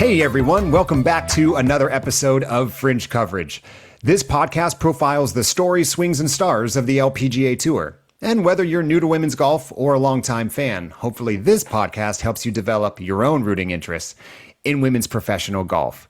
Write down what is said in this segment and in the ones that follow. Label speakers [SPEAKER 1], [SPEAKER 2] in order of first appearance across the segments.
[SPEAKER 1] Hey everyone, welcome back to another episode of Fringe Coverage. This podcast profiles the stories, swings, and stars of the LPGA Tour. And whether you're new to women's golf or a longtime fan, hopefully this podcast helps you develop your own rooting interests in women's professional golf.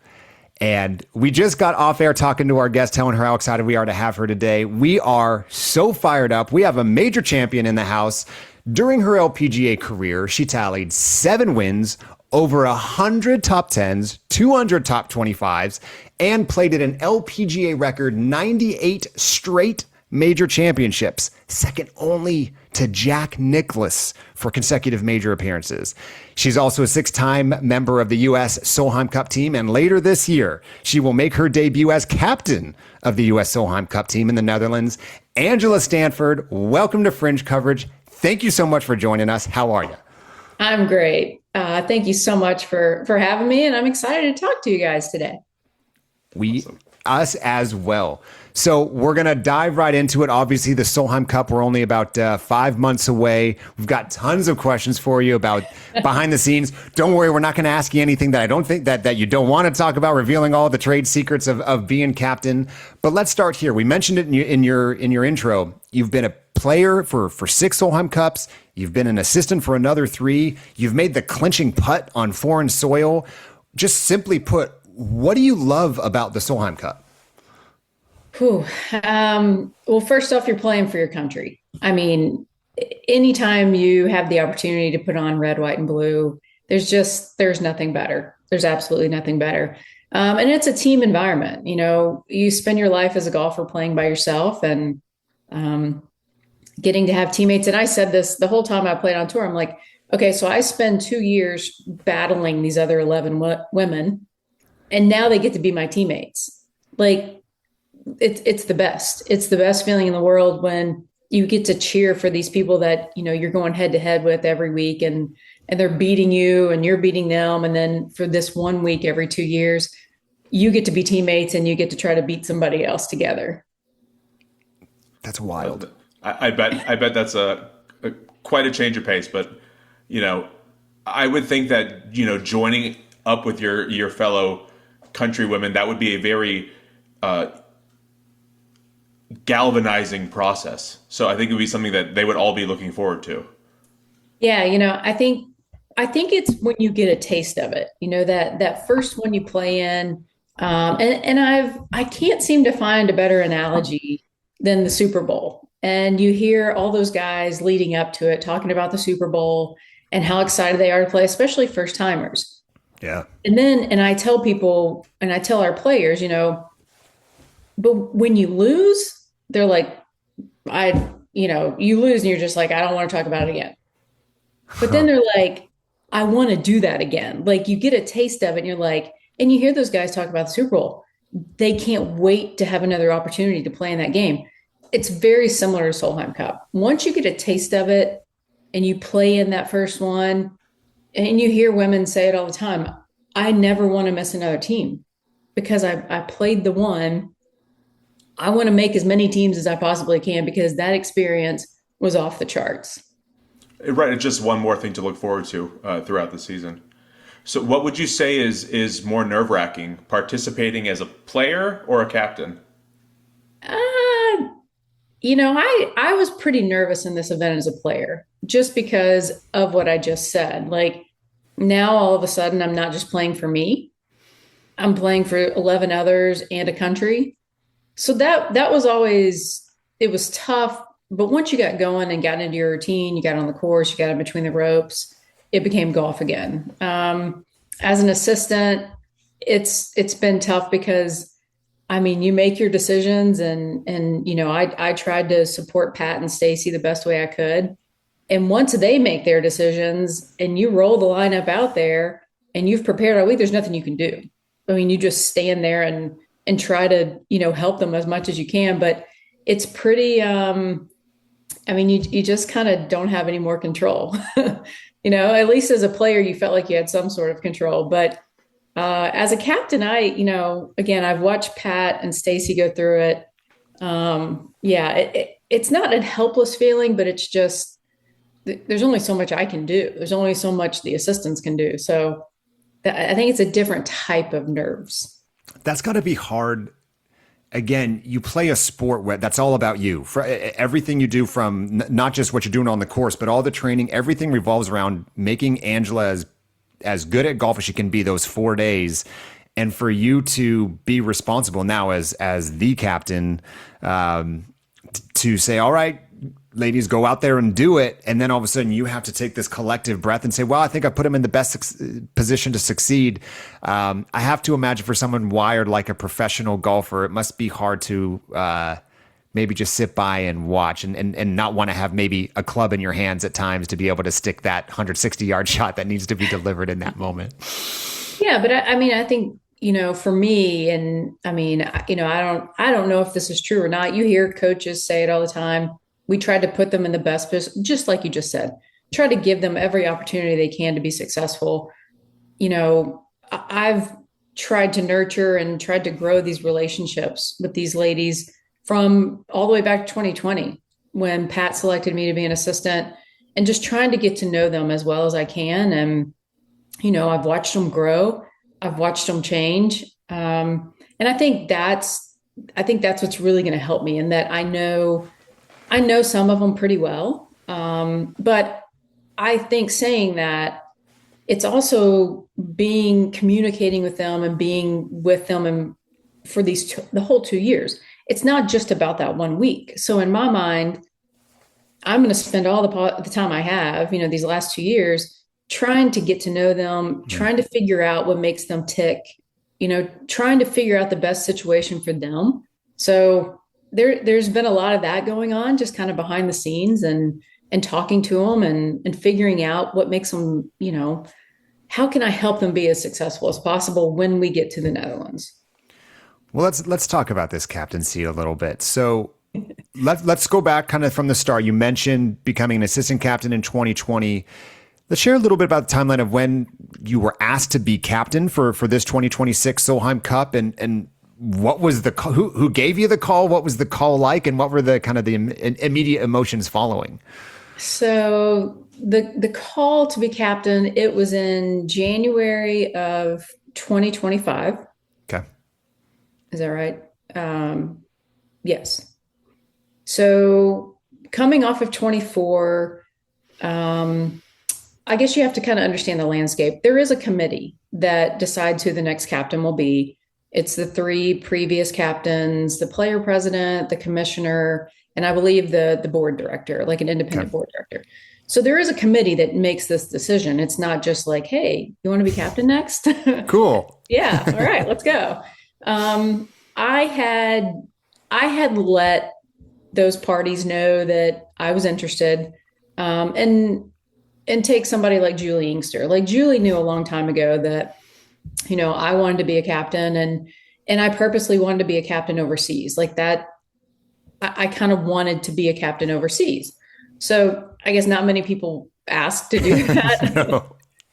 [SPEAKER 1] And we just got off air talking to our guest, telling her how excited we are to have her today. We are so fired up. We have a major champion in the house. During her LPGA career, she tallied 7 wins, over 100 top 10s, 200 top 25s, and played at an LPGA record 98 straight major championships, second only to Jack Nicklaus for consecutive major appearances. She's also a 6-time member of the U.S. Solheim Cup team, and later this year, she will make her debut as captain of the U.S. Solheim Cup team in the Netherlands. Angela Stanford, welcome to Fringe Coverage. Thank you so much for joining us. How are you?
[SPEAKER 2] I'm great. Thank you so much for having me, and I'm excited to talk to you guys today.
[SPEAKER 1] Us as well. So we're going to dive right into it. Obviously, the Solheim Cup, we're only about 5 months away. We've got tons of questions for you about behind the scenes. Don't worry, we're not going to ask you anything that I don't think that you don't want to talk about, revealing all the trade secrets of being captain. But let's start here. We mentioned it in your intro. You've been a player for 6 Solheim Cups. You've been an assistant for another 3. You've made the clinching putt on foreign soil. Just simply put, what do you love about the Solheim Cup?
[SPEAKER 2] Well, first off, you're playing for your country. I mean, anytime you have the opportunity to put on red, white, and blue, there's nothing better. There's absolutely nothing better. And it's a team environment. You know, you spend your life as a golfer playing by yourself and getting to have teammates. And I said this the whole time I played on tour. I'm like, okay, so I spend 2 years battling these other 11 women, and now they get to be my teammates. Like, it's the best. It's the best feeling in the world when you get to cheer for these people that, you know, you're going head to head with every week, and they're beating you and you're beating them. And then for this 1 week every 2 years, you get to be teammates and you get to try to beat somebody else together.
[SPEAKER 1] That's wild.
[SPEAKER 3] I bet that's quite a change of pace. But, you know, I would think that, you know, joining up with your fellow countrywomen, that would be a very galvanizing process. So I think it would be something that they would all be looking forward to.
[SPEAKER 2] Yeah, you know, I think it's when you get a taste of it, you know, that first one you play in. And I can't seem to find a better analogy than the Super Bowl. And you hear all those guys leading up to it talking about the Super Bowl and how excited they are to play, especially first timers.
[SPEAKER 1] Yeah.
[SPEAKER 2] And I tell people, and I tell our players, you know, but when you lose, they're like, you lose and you're just like, I don't want to talk about it again. But then they're like, I want to do that again. Like, you get a taste of it and you're like, and you hear those guys talk about the Super Bowl. They can't wait to have another opportunity to play in that game. It's very similar to Solheim Cup. Once you get a taste of it and you play in that first one, and you hear women say it all the time, I never want to miss another team because I played the one. I want to make as many teams as I possibly can because that experience was off the charts.
[SPEAKER 3] Right. It's just one more thing to look forward to throughout the season. So what would you say is more nerve-wracking, participating as a player or a captain?
[SPEAKER 2] You know, I was pretty nervous in this event as a player just because of what I just said. Like, now all of a sudden I'm not just playing for me. I'm playing for 11 others and a country. So that was always, it was tough. But once you got going and got into your routine, you got on the course, you got in between the ropes, it became golf again. As an assistant, it's been tough because, I mean, you make your decisions and you know, I tried to support Pat and Stacy the best way I could. And once they make their decisions and you roll the lineup out there and you've prepared all week, there's nothing you can do. I mean, you just stand there and try to, you know, help them as much as you can. But it's pretty, I mean, you just kind of don't have any more control. You know, at least as a player, you felt like you had some sort of control. But as a captain, again, I've watched Pat and Stacy go through it. It's not a helpless feeling, but it's just, there's only so much I can do. There's only so much the assistants can do. So I think it's a different type of nerves.
[SPEAKER 1] That's got to be hard. Again, you play a sport where that's all about you. For everything you do, from not just what you're doing on the course, but all the training, everything revolves around making Angela as good at golf as she can be those 4 days. And for you to be responsible now as the captain, to say, all right, ladies, go out there and do it. And then all of a sudden you have to take this collective breath and say, well, I think I put him in the best position to succeed. I have to imagine for someone wired like a professional golfer, it must be hard to maybe just sit by and watch and not want to have maybe a club in your hands at times to be able to stick that 160-yard shot that needs to be delivered in that moment.
[SPEAKER 2] Yeah, but I mean, I think, for me, and I mean, I don't know if this is true or not. You hear coaches say it all the time. We tried to put them in the best position, just like you just said, try to give them every opportunity they can to be successful. I've tried to nurture and tried to grow these relationships with these ladies from all the way back to 2020, when Pat selected me to be an assistant, and just trying to get to know them as well as I can. And, I've watched them grow. I've watched them change. And I think that's what's really going to help me, in that I know some of them pretty well. But I think saying that, it's also communicating with them and being with them and for the whole 2 years. It's not just about that 1 week. So in my mind, I'm going to spend all the time I have, these last 2 years, trying to get to know them, trying to figure out what makes them tick, trying to figure out the best situation for them. So there's been a lot of that going on, just kind of behind the scenes, and talking to them and figuring out what makes them, how can I help them be as successful as possible when we get to the Netherlands?
[SPEAKER 1] Well, let's talk about this captaincy a little bit. So let's go back kind of from the start. You mentioned becoming an assistant captain in 2020. Let's share a little bit about the timeline of when you were asked to be captain for this 2026 Solheim Cup, and what was who gave you the call? What was the call like, and what were the kind of the immediate emotions following?
[SPEAKER 2] So the call to be captain, it was in January of 2025.
[SPEAKER 1] Okay.
[SPEAKER 2] Is that right? Yes. So coming off of 24, I guess you have to kind of understand the landscape. There is a committee that decides who the next captain will be. It's the 3 previous captains, the player president, the commissioner, and I believe the board director, like an independent board director. So there is a committee that makes this decision. It's not just like, hey, you want to be captain next?
[SPEAKER 1] Cool.
[SPEAKER 2] Yeah. All right, let's go. I had let those parties know that I was interested, and take somebody like Julie Inkster. Like, Julie knew a long time ago that, I wanted to be a captain, and I purposely wanted to be a captain overseas. Like that, I kind of wanted to be a captain overseas. So I guess not many people ask to do that.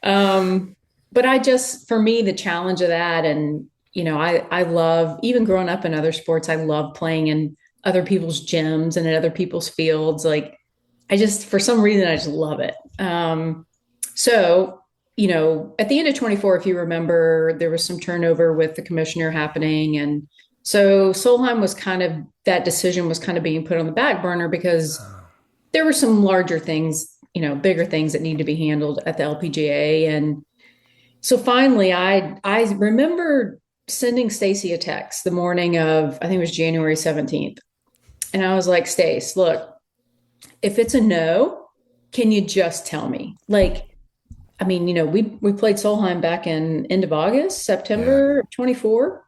[SPEAKER 2] No. But for me, the challenge of that, and, I love, even growing up in other sports, I love playing in other people's gyms and in other people's fields. Like, for some reason, I just love it. So, at the end of 24, if you remember, there was some turnover with the commissioner happening. And so Solheim that decision was kind of being put on the back burner, because there were some larger things, bigger things that need to be handled at the LPGA. And so finally, I remember sending Stacy a text the morning of, I think it was January 17th. And I was like, Stace, look, if it's a no, can you just tell me? Like, I mean, we played Solheim back in end of August, September 24.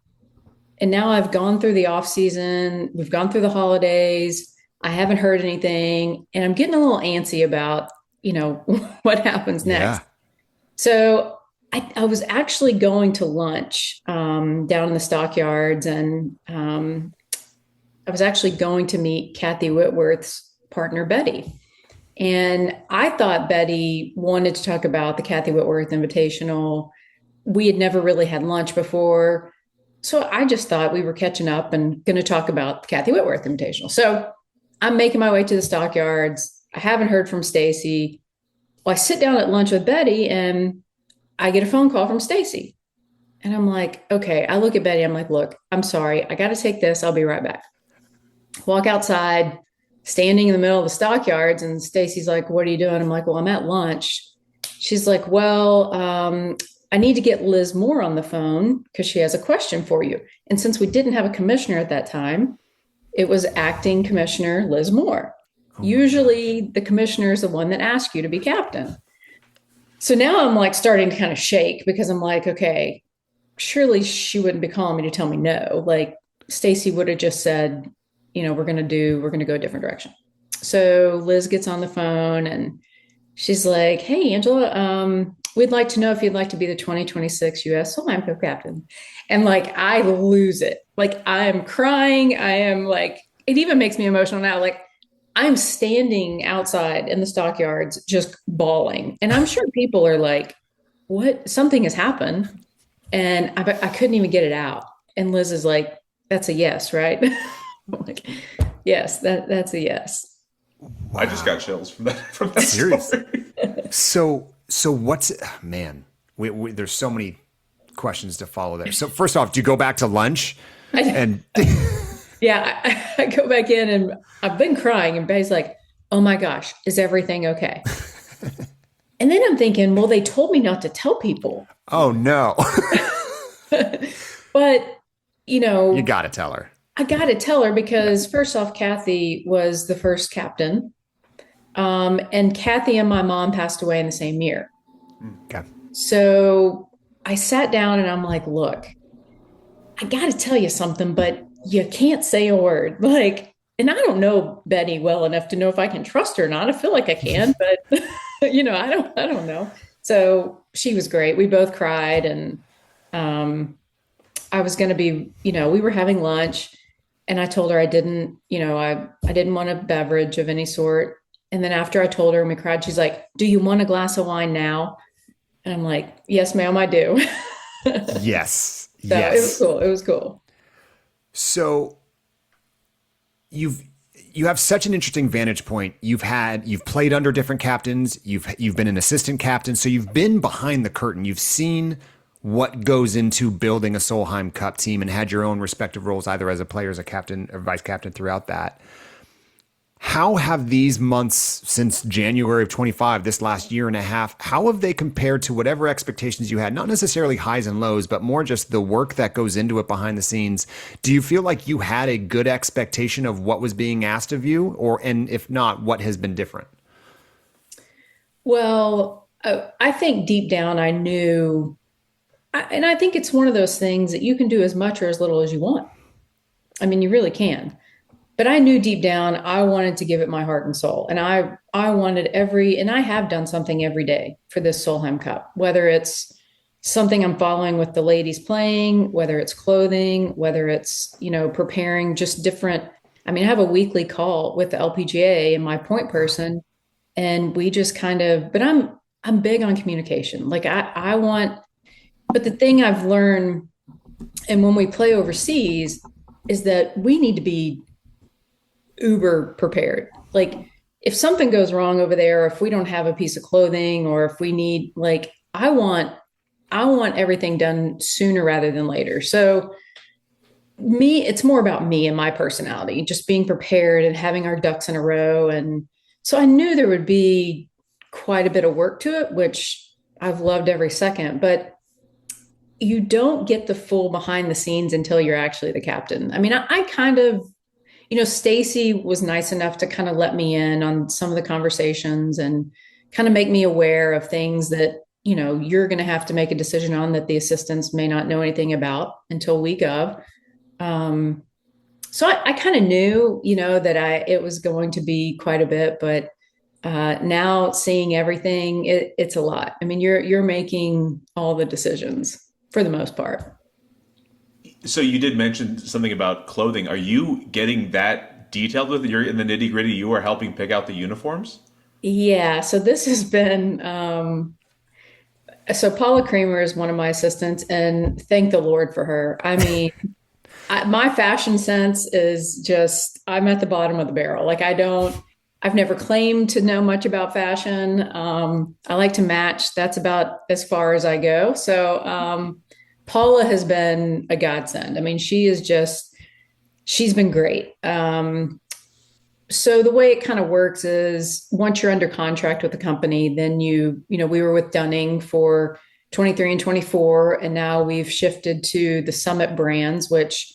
[SPEAKER 2] And now I've gone through the off season. We've gone through the holidays. I haven't heard anything. And I'm getting a little antsy about, what happens next. Yeah. So I was actually going to lunch down in the stockyards, and I was actually going to meet Kathy Whitworth's partner, Betty. And I thought Betty wanted to talk about the Kathy Whitworth Invitational. We had never really had lunch before. So I just thought we were catching up and going to talk about the Kathy Whitworth Invitational. So I'm making my way to the stockyards. I haven't heard from Stacy. Well, I sit down at lunch with Betty, and I get a phone call from Stacy. And I'm like, okay. I look at Betty. I'm like, look, I'm sorry. I got to take this. I'll be right back. Walk outside, standing in the middle of the stockyards. And Stacy's like, what are you doing? I'm like, well, I'm at lunch. She's like, well, I need to get Liz Moore on the phone because she has a question for you. And since we didn't have a commissioner at that time, it was acting commissioner Liz Moore. Usually the commissioner is the one that asks you to be captain. So now I'm like starting to kind of shake because I'm like, okay, surely she wouldn't be calling me to tell me no. Like Stacy would have just said, we're going to go a different direction. So Liz gets on the phone and she's like, hey, Angela, we'd like to know if you'd like to be the 2026 U.S. Solheim co-captain. And like, I lose it. Like I am crying. I am like, it even makes me emotional now. Like I'm standing outside in the stockyards, just bawling. And I'm sure people are like, what? Something has happened. And I couldn't even get it out. And Liz is like, that's a yes, right? I'm like, yes, that's a yes.
[SPEAKER 3] Wow. I just got chills from that
[SPEAKER 1] Seriously.
[SPEAKER 3] story.
[SPEAKER 1] So what's, man, there's so many questions to follow there. So first off, do you go back to lunch?
[SPEAKER 2] Yeah, I go back in and I've been crying and Betty's like, oh my gosh, is everything okay? And then I'm thinking, well, they told me not to tell people.
[SPEAKER 1] Oh no.
[SPEAKER 2] But,
[SPEAKER 1] you got to tell her.
[SPEAKER 2] I got to tell her because first off, Kathy was the first captain. And Kathy and my mom passed away in the same year.
[SPEAKER 1] Okay.
[SPEAKER 2] So I sat down and I'm like, look, I got to tell you something, but you can't say a word. Like, and I don't know Betty well enough to know if I can trust her or not. I feel like I can, but I don't know. So she was great. We both cried and, I was going to be, we were having lunch and I told her I didn't want a beverage of any sort. And then after I told her and we cried, she's like, do you want a glass of wine now? And I'm like, yes, ma'am, I do.
[SPEAKER 1] Yes.
[SPEAKER 2] So
[SPEAKER 1] yes.
[SPEAKER 2] It was cool.
[SPEAKER 1] So you have such an interesting vantage point. You've played under different captains. You've been an assistant captain. So you've been behind the curtain. You've seen what goes into building a Solheim Cup team and had your own respective roles, either as a player, as a captain, or vice captain throughout that. How have these months since January of 25, this last year and a half, how have they compared to whatever expectations you had? Not necessarily highs and lows, but more just the work that goes into it behind the scenes. Do you feel like you had a good expectation of what was being asked of you? And if not, what has been different?
[SPEAKER 2] Well, I think deep down I knew, and I think it's one of those things that you can do as much or as little as you want. I mean, you really can. But I knew deep down I wanted to give it my heart and soul. And I wanted and I have done something every day for this Solheim Cup, whether it's something I'm following with the ladies playing, whether it's clothing, whether it's, preparing just different. I mean, I have a weekly call with the LPGA and my point person, and we just but I'm big on communication. Like but the thing I've learned, and when we play overseas, is that we need to be uber prepared. Like if something goes wrong over there, if we don't have a piece of clothing, or if we need, like, I want everything done sooner rather than later. So it's more about me and my personality, just being prepared and having our ducks in a row. And so I knew there would be quite a bit of work to it, which I've loved every second, but you don't get the full behind the scenes until you're actually the captain. I mean, I kind of, Stacy was nice enough to kind of let me in on some of the conversations and kind of make me aware of things that, you're going to have to make a decision on that the assistants may not know anything about until week of. So I kind of knew, that it was going to be quite a bit, but now seeing everything, it's a lot. I mean, you're making all the decisions for the most part.
[SPEAKER 3] So you did mention something about clothing. Are you getting that detailed with you're in the nitty gritty? You are helping pick out the uniforms?
[SPEAKER 2] Yeah. So this has been, so Paula Creamer is one of my assistants, and thank the Lord for her. I mean, my fashion sense is just, I'm at the bottom of the barrel. Like I've never claimed to know much about fashion. I like to match. That's about as far as I go. So Paula has been a godsend. I mean, she's been great. So the way it kind of works is once you're under contract with the company, then we were with Dunning for 23 and 24, and now we've shifted to the Summit brands, which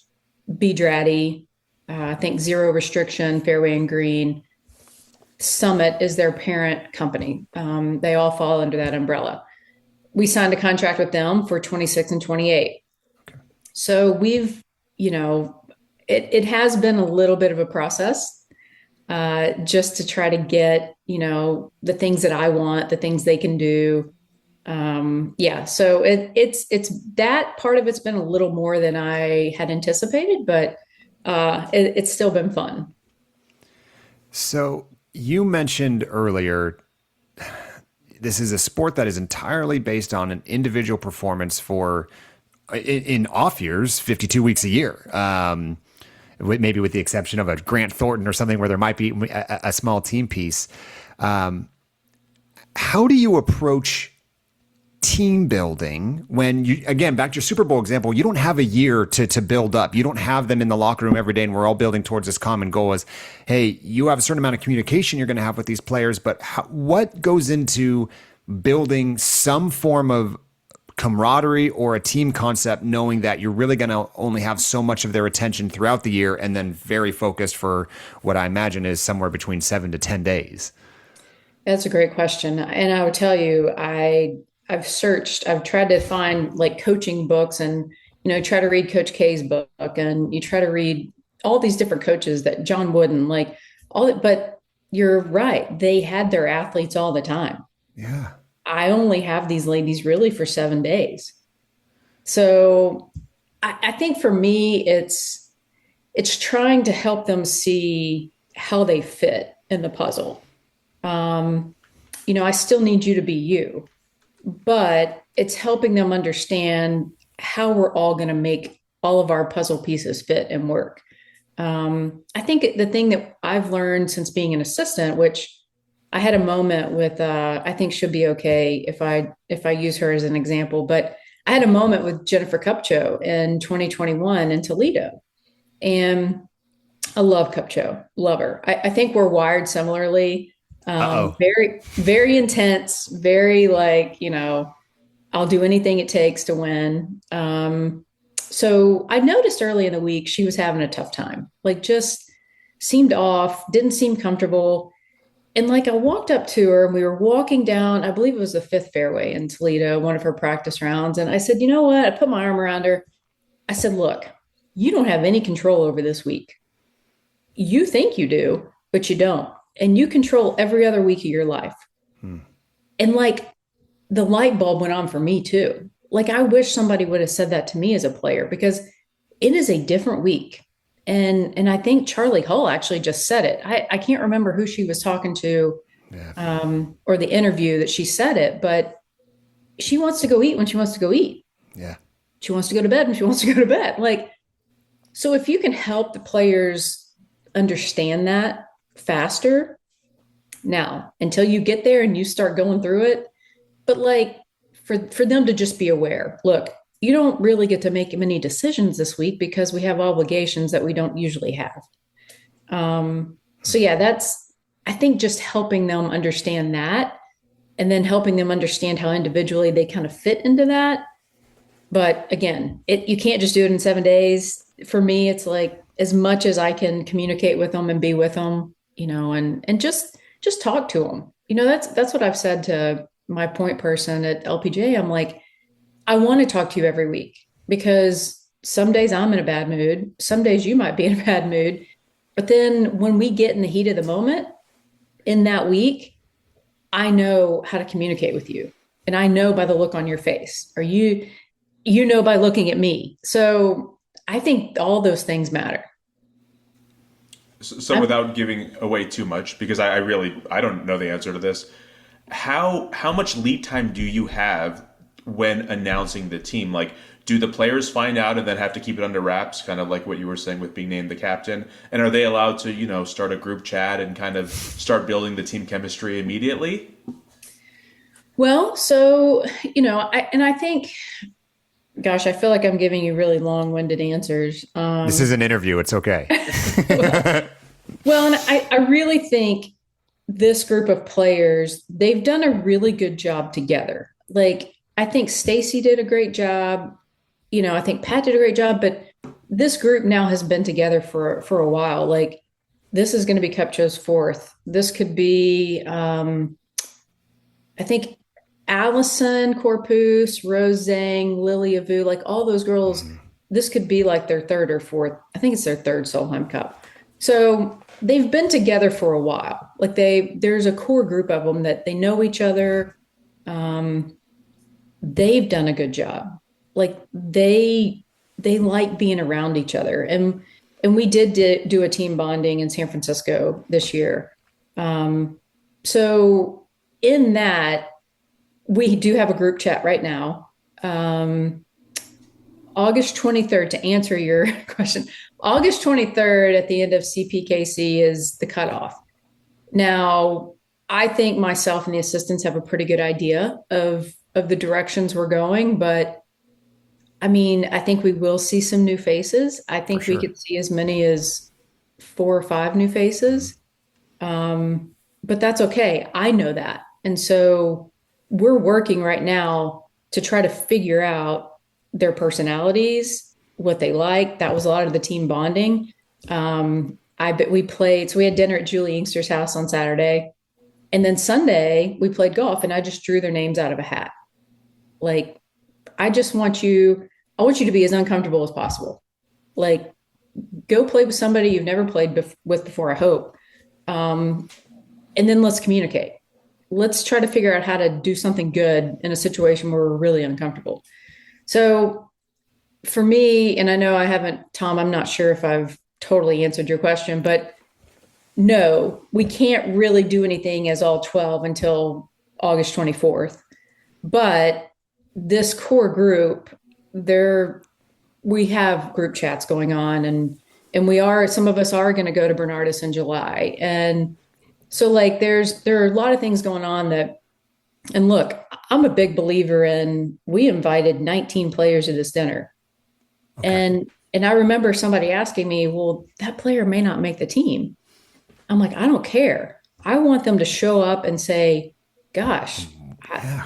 [SPEAKER 2] Bedradi, I think Zero Restriction, Fairway and Green. Summit is their parent company. They all fall under that umbrella. We signed a contract with them for 26 and 28. Okay. So we've, it has been a little bit of a process. Just to try to get, the things that I want, the things they can do. So it's that part of it's been a little more than I had anticipated, but it's still been fun.
[SPEAKER 1] So you mentioned earlier, this is a sport that is entirely based on an individual performance for, in off years, 52 weeks a year. Maybe with the exception of a Grant Thornton or something where there might be a small team piece. How do you approach team building when you, again, back to your Super Bowl example, you don't have a year to build up. You don't have them in the locker room every day and we're all building towards this common goal as, hey, you have a certain amount of communication you're going to have with these players, but what goes into building some form of camaraderie or a team concept, knowing that you're really going to only have so much of their attention throughout the year and then very focused for what I imagine is somewhere between 7 to 10 days?
[SPEAKER 2] That's a great question. And I would tell you, I've tried to find like coaching books and, try to read Coach K's book, and you try to read all these different coaches that John Wooden, like all that, but you're right. They had their athletes all the time.
[SPEAKER 1] Yeah.
[SPEAKER 2] I only have these ladies really for 7 days. So I think for me, it's trying to help them see how they fit in the puzzle. I still need you to be you, but it's helping them understand how we're all going to make all of our puzzle pieces fit and work. I think the thing that I've learned since being an assistant, which I had a moment with, I think she'll be okay if I use her as an example, but I had a moment with Jennifer Kupcho in 2021 in Toledo, and I love Kupcho, love her. I think we're wired similarly. Very, very intense, very like, I'll do anything it takes to win. So I noticed early in the week, she was having a tough time, like just seemed off, didn't seem comfortable. And like I walked up to her and we were walking down, I believe it was the 5th fairway in Toledo, one of her practice rounds. And I said, you know what? I put my arm around her. I said, look, you don't have any control over this week. You think you do, but you don't. And you control every other week of your life. And like the light bulb went on for me too. Like I wish somebody would have said that to me as a player, because it is a different week. And I think Charlie Hull actually just said it. I can't remember who she was talking to, or the interview that she said it, but she wants to go eat when she wants to go eat.
[SPEAKER 1] Yeah.
[SPEAKER 2] She wants to go to bed when she wants to go to bed. Like, so if you can help the players understand that faster now, until you get there and you start going through it, but like for them to just be aware, look, you don't really get to make many decisions this week because we have obligations that we don't usually have. So yeah, that's, I think, just helping them understand that, and then helping them understand how individually they kind of fit into that. But again, you can't just do it in 7 days. For me, it's like, as much as I can communicate with them and be with them, and just talk to them. That's what I've said to my point person at LPGA. I'm like, I want to talk to you every week, because some days I'm in a bad mood. Some days you might be in a bad mood. But then when we get in the heat of the moment in that week, I know how to communicate with you. And I know by the look on your face, or you know by looking at me. So I think all those things matter.
[SPEAKER 3] So without giving away too much, because I don't know the answer to this, how much lead time do you have when announcing the team? Like, do the players find out and then have to keep it under wraps, kind of like what you were saying with being named the captain? And are they allowed to, start a group chat and kind of start building the team chemistry immediately?
[SPEAKER 2] Well, so, I think, gosh, I feel like I'm giving you really long-winded answers.
[SPEAKER 1] This is an interview. It's okay.
[SPEAKER 2] Well, and I really think this group of players, they've done a really good job together. Like, I think Stacy did a great job. I think Pat did a great job, but this group now has been together for a while. Like, this is going to be Cupcho's fourth. This could be, I think, Allison Corpus, Rose Zhang, Lily Avu, like all those girls, this could be like their third or fourth. I think it's their third Solheim Cup. So they've been together for a while. Like there's a core group of them that they know each other. They've done a good job. Like they like being around each other. And we did do a team bonding in San Francisco this year. So in that, we do have a group chat right now. August 23rd, to answer your question, August 23rd at the end of CPKC is the cutoff. Now, I think myself and the assistants have a pretty good idea of the directions we're going, but I mean, I think we will see some new faces. I think we could see as many as 4 or 5 new faces. But that's okay. I know that. And so we're working right now to try to figure out their personalities, what they like. That was a lot of the team bonding. I bet we played, so we had dinner at Julie Inkster's house on Saturday. And then Sunday we played golf and I just drew their names out of a hat. Like, I want you to be as uncomfortable as possible. Like, go play with somebody you've never played with before, I hope. And then let's communicate. Let's try to figure out how to do something good in a situation where we're really uncomfortable. So for me, and I know I haven't, Tom, I'm not sure if I've totally answered your question, but no, we can't really do anything as all 12 until August 24th. But this core group, we have group chats going on, and some of us are going to go to Bernardus in July. And so like there are a lot of things going on and look, I'm a big believer in, we invited 19 players to this dinner. Okay. And I remember somebody asking me, well, that player may not make the team. I'm like, I don't care. I want them to show up and say, gosh, I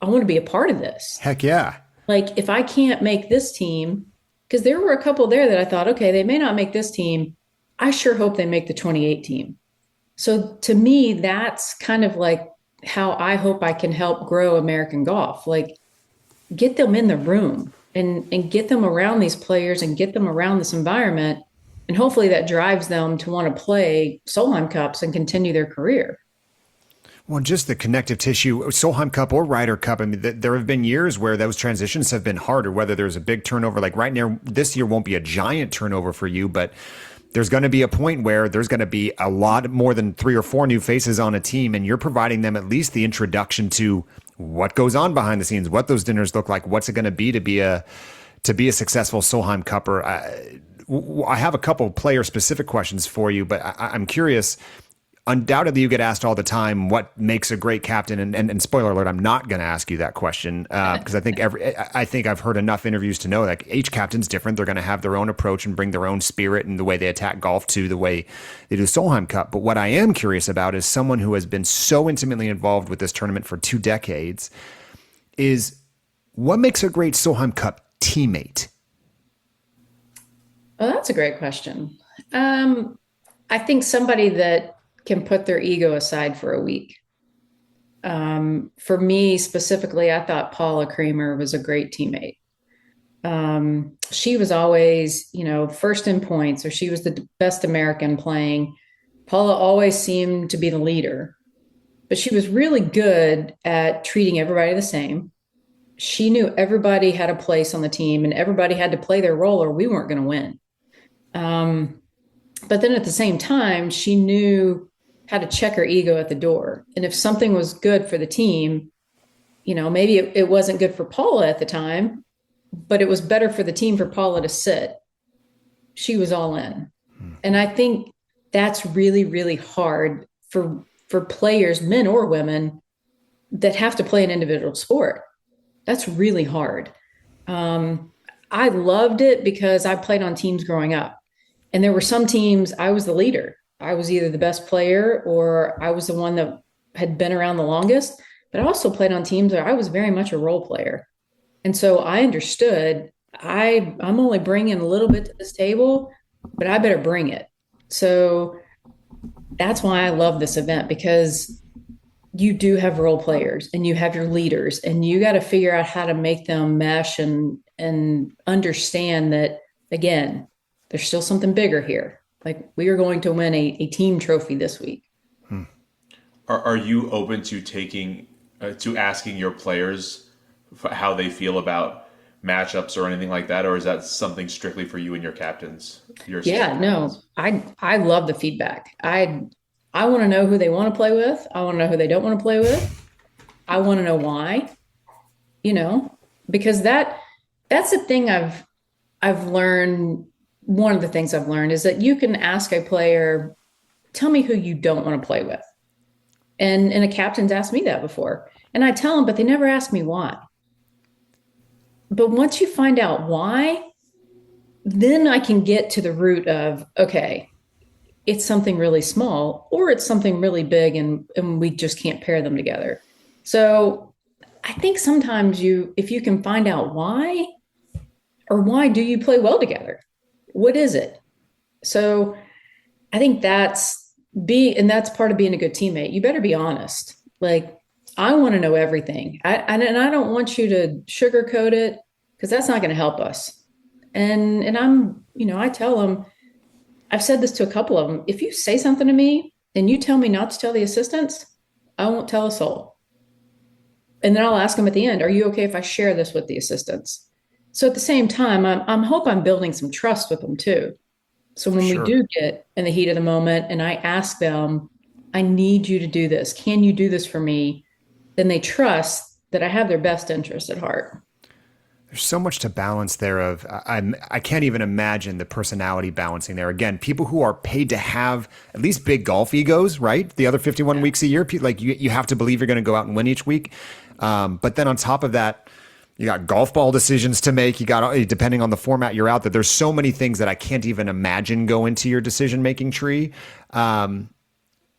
[SPEAKER 2] want to be a part of this.
[SPEAKER 1] Heck yeah.
[SPEAKER 2] Like, if I can't make this team, because there were a couple there that I thought, okay, they may not make this team. I sure hope they make the 28 team. So to me, that's kind of like how I hope I can help grow American golf. Like, get them in the room and get them around these players and get them around this environment. And hopefully that drives them to want to play Solheim Cups and continue their career.
[SPEAKER 1] Well, just the connective tissue, Solheim Cup or Ryder Cup. I mean, there have been years where those transitions have been harder, whether there's a big turnover, like right now, this year won't be a giant turnover for you, but there's going to be a point where there's going to be a lot more than 3 or 4 new faces on a team, and you're providing them at least the introduction to what goes on behind the scenes, what those dinners look like, what's it going to be a successful Solheim Cupper. I have a couple player specific questions for you, but I'm curious. Undoubtedly, you get asked all the time what makes a great captain, and spoiler alert, I'm not going to ask you that question because I think I've heard enough interviews to know that each captain's different. They're going to have their own approach and bring their own spirit and the way they attack golf to the way they do Solheim Cup. But what I am curious about is someone who has been so intimately involved with this tournament for 2 decades is what makes a great Solheim Cup teammate?
[SPEAKER 2] Well, that's a great question. I think somebody that can put their ego aside for a week. For me specifically, I thought Paula Creamer was a great teammate. She was always, first in points, or she was the best American playing. Paula always seemed to be the leader, but she was really good at treating everybody the same. She knew everybody had a place on the team and everybody had to play their role or we weren't going to win. But then at the same time, she knew how to check her ego at the door. And if something was good for the team, maybe it wasn't good for Paula at the time, but it was better for the team for Paula to sit. She was all in. And I think that's really, really hard for players, men or women, that have to play an individual sport. That's really hard. I loved it because I played on teams growing up. And there were some teams I was the leader. I was either the best player or I was the one that had been around the longest. But I also played on teams where I was very much a role player. And so I understood I'm only bringing a little bit to this table, but I better bring it. So that's why I love this event, because you do have role players and you have your leaders, and you got to figure out how to make them mesh and understand that, again, there's still something bigger here. Like, we are going to win a team trophy this week.
[SPEAKER 3] Are you open to to asking your players how they feel about matchups or anything like that, or is that something strictly for you and your captains?
[SPEAKER 2] Yeah, no, I love the feedback. I want to know who they want to play with. I want to know who they don't want to play with. I want to know why, because that's the thing I've learned. One of the things I've learned is that you can ask a player, tell me who you don't want to play with. And a captain's asked me that before. And I tell them, but they never ask me why. But once you find out why, then I can get to the root of, okay, it's something really small or it's something really big, and we just can't pair them together. So I think sometimes if you can find out why, or why do you play well together? What is it? So I think that's part of being a good teammate. You better be honest. Like, I want to know everything. And I don't want you to sugarcoat it, because that's not going to help us. And I tell them, I've said this to a couple of them. If you say something to me and you tell me not to tell the assistants, I won't tell a soul. And then I'll ask them at the end, are you okay if I share this with the assistants? So at the same time, I'm building some trust with them too. So when we do get in the heat of the moment and I ask them, I need you to do this. Can you do this for me? Then they trust that I have their best interest at heart.
[SPEAKER 1] There's so much to balance there. I can't even imagine the personality balancing there. Again, people who are paid to have at least big golf egos, right? The other 51 weeks a year, like you have to believe you're going to go out and win each week. But then on top of that, you got golf ball decisions to make. You got, depending on the format you're out there, there's so many things that I can't even imagine go into your decision-making tree.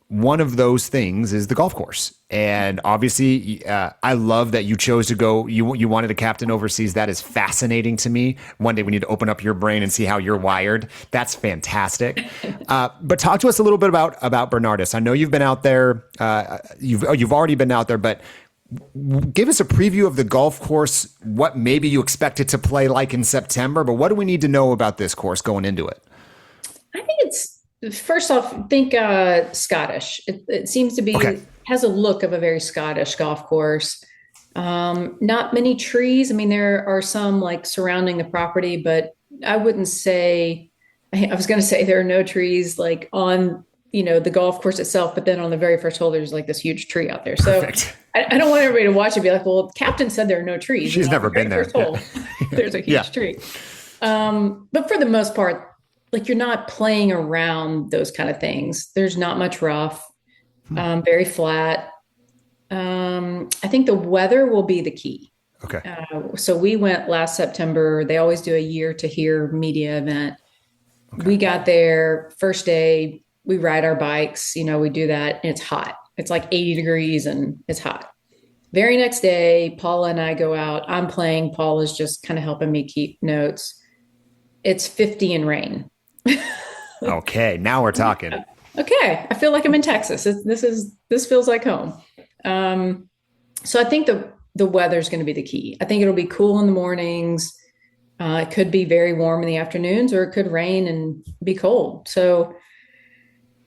[SPEAKER 1] One of those things is the golf course. And obviously, I love that you chose to go, you wanted a captain overseas. That is fascinating to me. One day we need to open up your brain and see how you're wired. That's fantastic. But talk to us a little bit about Bernardus. I know you've been out there. You've already been out there, but give us a preview of the golf course, what maybe you expect it to play like in September, but what do we need to know about this course going into it?
[SPEAKER 2] I think first off, think Scottish. It seems to be, has a look of a very Scottish golf course. Not many trees. I mean, there are some like surrounding the property, but I wouldn't say, I was going to say there are no trees like on, the golf course itself, but then on the very first hole, there's like this huge tree out there.
[SPEAKER 1] Perfect.
[SPEAKER 2] So I don't want everybody to watch it and be like, well, captain said there are no trees.
[SPEAKER 1] She's never been there.
[SPEAKER 2] Hole, there's a huge tree. But for the most part, like, you're not playing around those kind of things. There's not much rough, very flat. I think the weather will be the key.
[SPEAKER 1] Okay.
[SPEAKER 2] So we went last September. They always do a year to hear media event. Okay. We got there first day. We ride our bikes, we do that, and it's hot. It's like 80 degrees and it's hot. Very next day, Paula and I go out. I'm playing. Paula's just kind of helping me keep notes. It's 50 and rain.
[SPEAKER 1] Okay, now we're talking.
[SPEAKER 2] Okay, I feel like I'm in Texas. This feels like home. So I think the weather's going to be the key. I think it'll be cool in the mornings. It could be very warm in the afternoons, or it could rain and be cold. So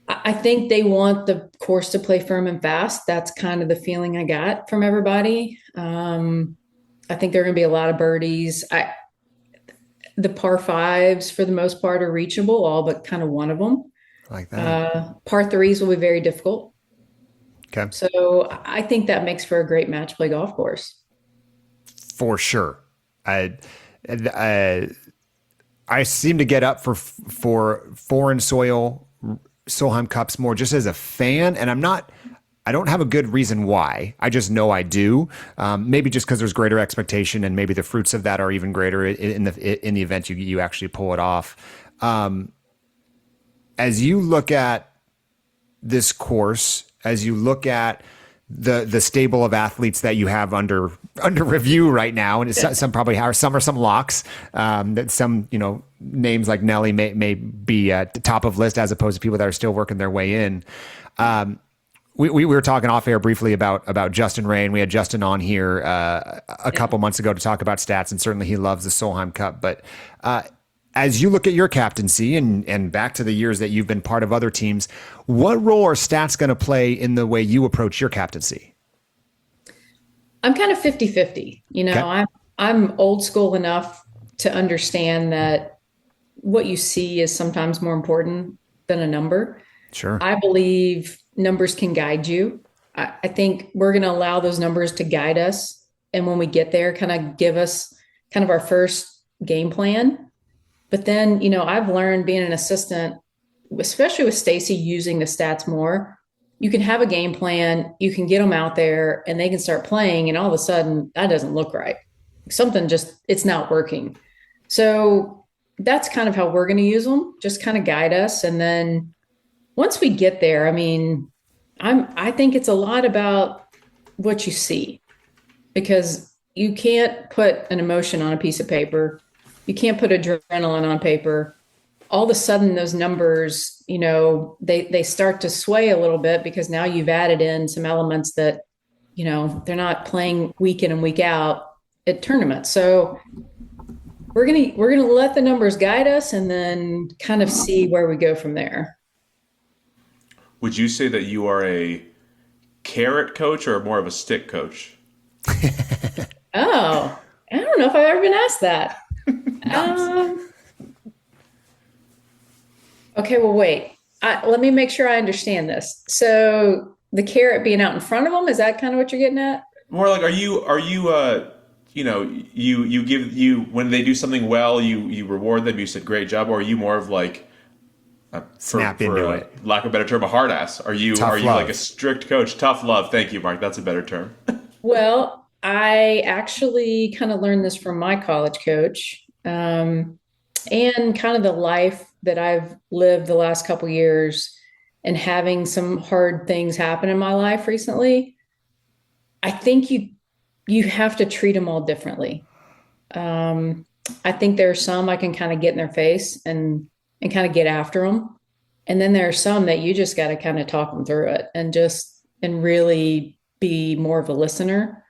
[SPEAKER 2] I think they want the course to play firm and fast. That's kind of the feeling I got from everybody. I think there are going to be a lot of birdies. The par fives, for the most part, are reachable, all but kind of one of them.
[SPEAKER 1] Like that.
[SPEAKER 2] Par threes will be very difficult.
[SPEAKER 1] Okay.
[SPEAKER 2] So I think that makes for a great match play golf course.
[SPEAKER 1] For sure. I seem to get up for foreign soil Solheim Cups more just as a fan, and I don't have a good reason why. I just know I do. Maybe just because there's greater expectation, and maybe the fruits of that are even greater in the event you actually pull it off. As you look at this course, as you look at the stable of athletes that you have under review right now, and some probably are some locks, that some names like Nelly may be at the top of list as opposed to people that are still working their way in. We were talking off air briefly about Justin Ray, and we had Justin on here a couple months ago to talk about stats, and certainly he loves the Solheim Cup. But as you look at your captaincy and back to the years that you've been part of other teams, what role are stats going to play in the way you approach your captaincy?
[SPEAKER 2] I'm kind of 50-50. Okay. I'm old school enough to understand that what you see is sometimes more important than a number.
[SPEAKER 1] Sure.
[SPEAKER 2] I believe numbers can guide you. I think we're going to allow those numbers to guide us. And when we get there, kind of give us kind of our first game plan. But then, I've learned being an assistant, especially with Stacy using the stats more, you can have a game plan, you can get them out there and they can start playing. And all of a sudden that doesn't look right. Something it's not working. So that's kind of how we're going to use them, just kind of guide us. And then once we get there, I think it's a lot about what you see, because you can't put an emotion on a piece of paper. You can't put adrenaline on paper. All of a sudden, those numbers, they start to sway a little bit because now you've added in some elements that, they're not playing week in and week out at tournaments. So we're gonna let the numbers guide us and then kind of see where we go from there.
[SPEAKER 3] Would you say that you are a carrot coach or more of a stick coach?
[SPEAKER 2] Oh, I don't know if I've ever been asked that. Okay, well, wait. Let me make sure I understand this. So the carrot being out in front of them, is that kind of what you're getting at?
[SPEAKER 3] More like, are you you give when they do something well, you reward them. You said great job, or are you more of like
[SPEAKER 1] snap into it?
[SPEAKER 3] Lack of a better term, a hard ass. Are you
[SPEAKER 1] Tough love.
[SPEAKER 3] Like a strict coach? Tough love. Thank you, Mark. That's a better term.
[SPEAKER 2] Well, I actually kind of learned this from my college coach, and kind of the life that I've lived the last couple years and having some hard things happen in my life recently. I think you have to treat them all differently. I think there are some I can kind of get in their face and kind of get after them. And then there are some that you just got to kind of talk them through it and really be more of a listener.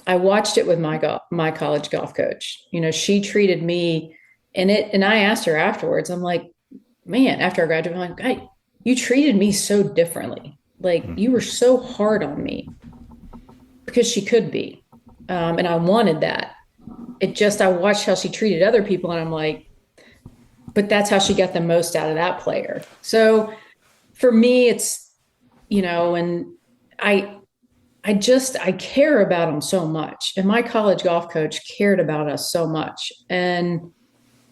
[SPEAKER 2] I watched it with my college golf coach. She treated me and I asked her afterwards, I'm like, man, after I graduated, I'm like, hey, you treated me so differently. Like you were so hard on me, because she could be. And I wanted that. I watched how she treated other people and I'm like, but that's how she got the most out of that player. So for me, it's, and I care about them so much. And my college golf coach cared about us so much. And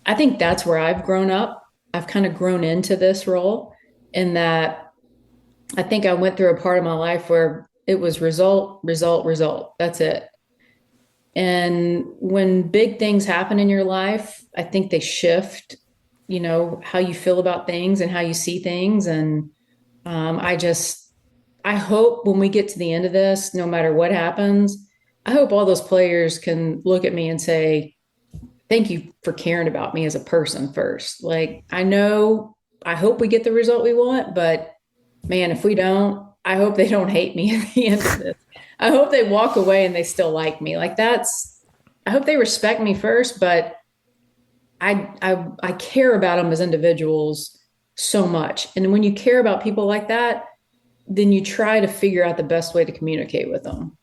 [SPEAKER 2] I think that's where I've grown up. I've kind of grown into this role, in that I think I went through a part of my life where it was result, result, result. That's it. And when big things happen in your life, I think they shift, how you feel about things and how you see things. And I hope when we get to the end of this, no matter what happens, I hope all those players can look at me and say, thank you for caring about me as a person first. Like, I hope we get the result we want, but man, if we don't, I hope they don't hate me at the end of this. I hope they walk away and they still like me. Like I hope they respect me first, but I care about them as individuals so much. And when you care about people like that, then you try to figure out the best way to communicate with them.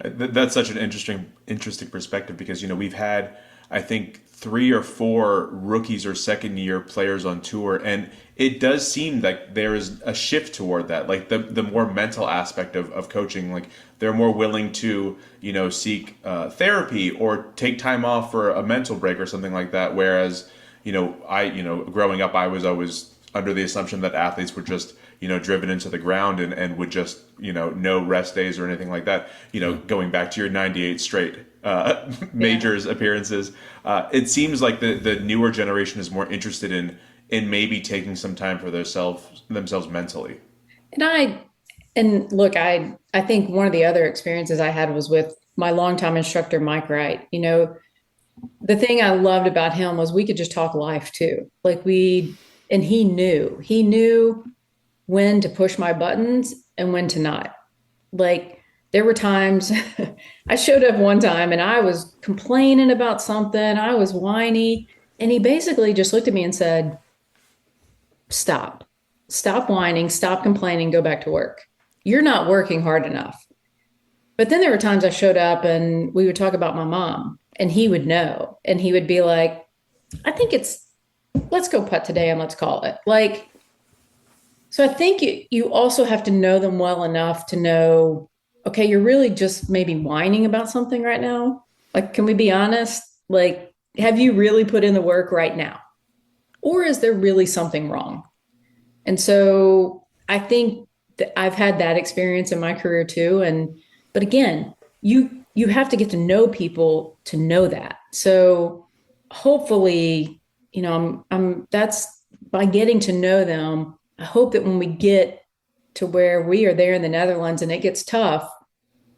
[SPEAKER 3] That's such an interesting perspective, because we've had I think 3 or 4 rookies or second year players on tour, and it does seem like there is a shift toward that, like the more mental aspect of coaching. Like they're more willing to seek therapy or take time off for a mental break or something like that. Whereas growing up, I was always under the assumption that athletes were just driven into the ground and would just no rest days or anything like that. Going back to your 98 straight majors appearances, it seems like the newer generation is more interested in maybe taking some time for themselves mentally.
[SPEAKER 2] And look, I think one of the other experiences I had was with my longtime instructor, Mike Wright. The thing I loved about him was we could just talk life too. And he knew when to push my buttons and when to not. Like there were times I showed up one time and I was complaining about something. I was whiny. And he basically just looked at me and said, stop whining, stop complaining, go back to work. You're not working hard enough. But then there were times I showed up and we would talk about my mom and he would know. And he would be like, I think let's go putt today and let's call it. So I think you also have to know them well enough to know, okay, you're really just maybe whining about something right now. Like, can we be honest? Like, have you really put in the work right now? Or is there really something wrong? And so I think that I've had that experience in my career too. But again, you have to get to know people to know that. So hopefully, that's by getting to know them. I hope that when we get to where we are there in the Netherlands and it gets tough,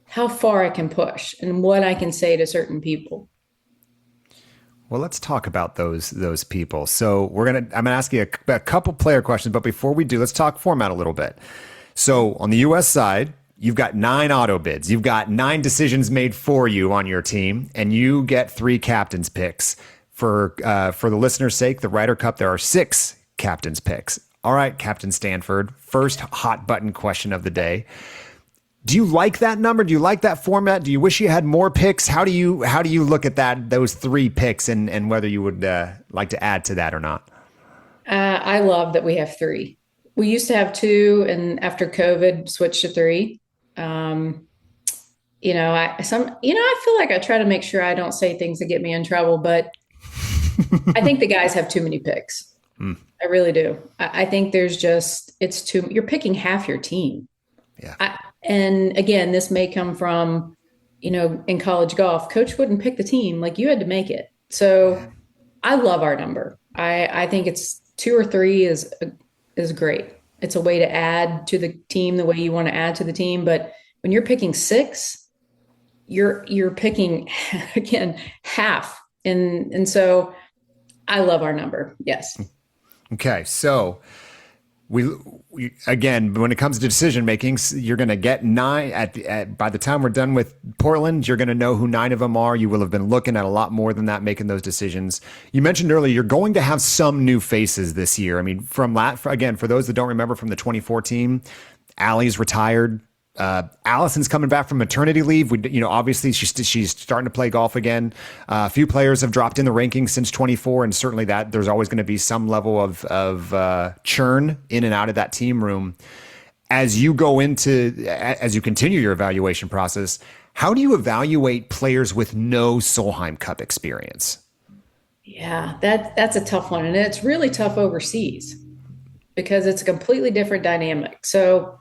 [SPEAKER 2] how far I can push and what I can say to certain people.
[SPEAKER 1] Well, let's talk about those people. So I'm gonna ask you a couple player questions, but before we do, let's talk format a little bit. So on the U.S. side, you've got 9 auto bids. You've got 9 decisions made for you on your team, and you get 3 captain's picks. For the listener's sake, the Ryder Cup, there are 6 captain's picks. All right, Captain Stanford, first hot button question of the day. Do you like that number? Do you like that format? Do you wish you had more picks? How do you look at those 3 picks and whether you would like to add to that or not?
[SPEAKER 2] I love that we have 3. We used to have 2, and after COVID, switched to 3. I feel like I try to make sure I don't say things that get me in trouble, but I think the guys have too many picks. I really do. I think it's too, you're picking half your team.
[SPEAKER 1] Yeah.
[SPEAKER 2] And again, this may come from, in college golf, coach wouldn't pick the team. Like you had to make it. So I love our number. I think it's 2 or 3 is great. It's a way to add to the team the way you want to add to the team. But when you're picking 6, you're picking again, half. And so I love our number. Yes.
[SPEAKER 1] Okay. So we again, when it comes to decision making, you're going to get 9 by the time we're done with Portland, you're going to know who 9 of them are. You will have been looking at a lot more than that, making those decisions. You mentioned earlier, you're going to have some new faces this year. I mean, for those that don't remember from the 2014, Allie's retired. Allison's coming back from maternity leave. Obviously she's starting to play golf again. A few players have dropped in the rankings since 24, and certainly that there's always going to be some level of churn in and out of that team room. As you continue your evaluation process, how do you evaluate players with no Solheim Cup experience?
[SPEAKER 2] Yeah, that's a tough one, and it's really tough overseas because it's a completely different dynamic. So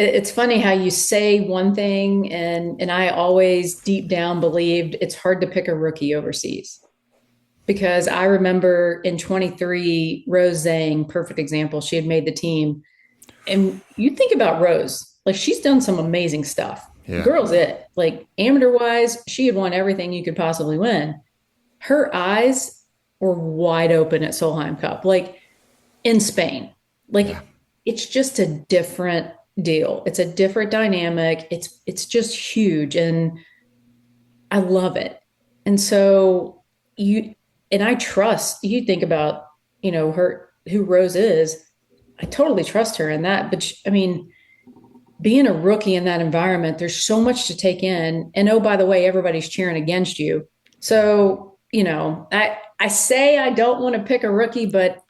[SPEAKER 2] it's funny how you say one thing, and I always deep down believed it's hard to pick a rookie overseas. Because I remember in 23, Rose Zhang, perfect example, she had made the team. And you think about Rose, like she's done some amazing stuff. Yeah. Girl's it. Like amateur-wise, she had won everything you could possibly win. Her eyes were wide open at Solheim Cup, like in Spain. It's just a different deal. It's a different dynamic. It's just huge, and I love it. And so I trust. You think about her, who Rose is. I totally trust her in that. But being a rookie in that environment, there's so much to take in. And oh, by the way, everybody's cheering against you. So, I say I don't want to pick a rookie, but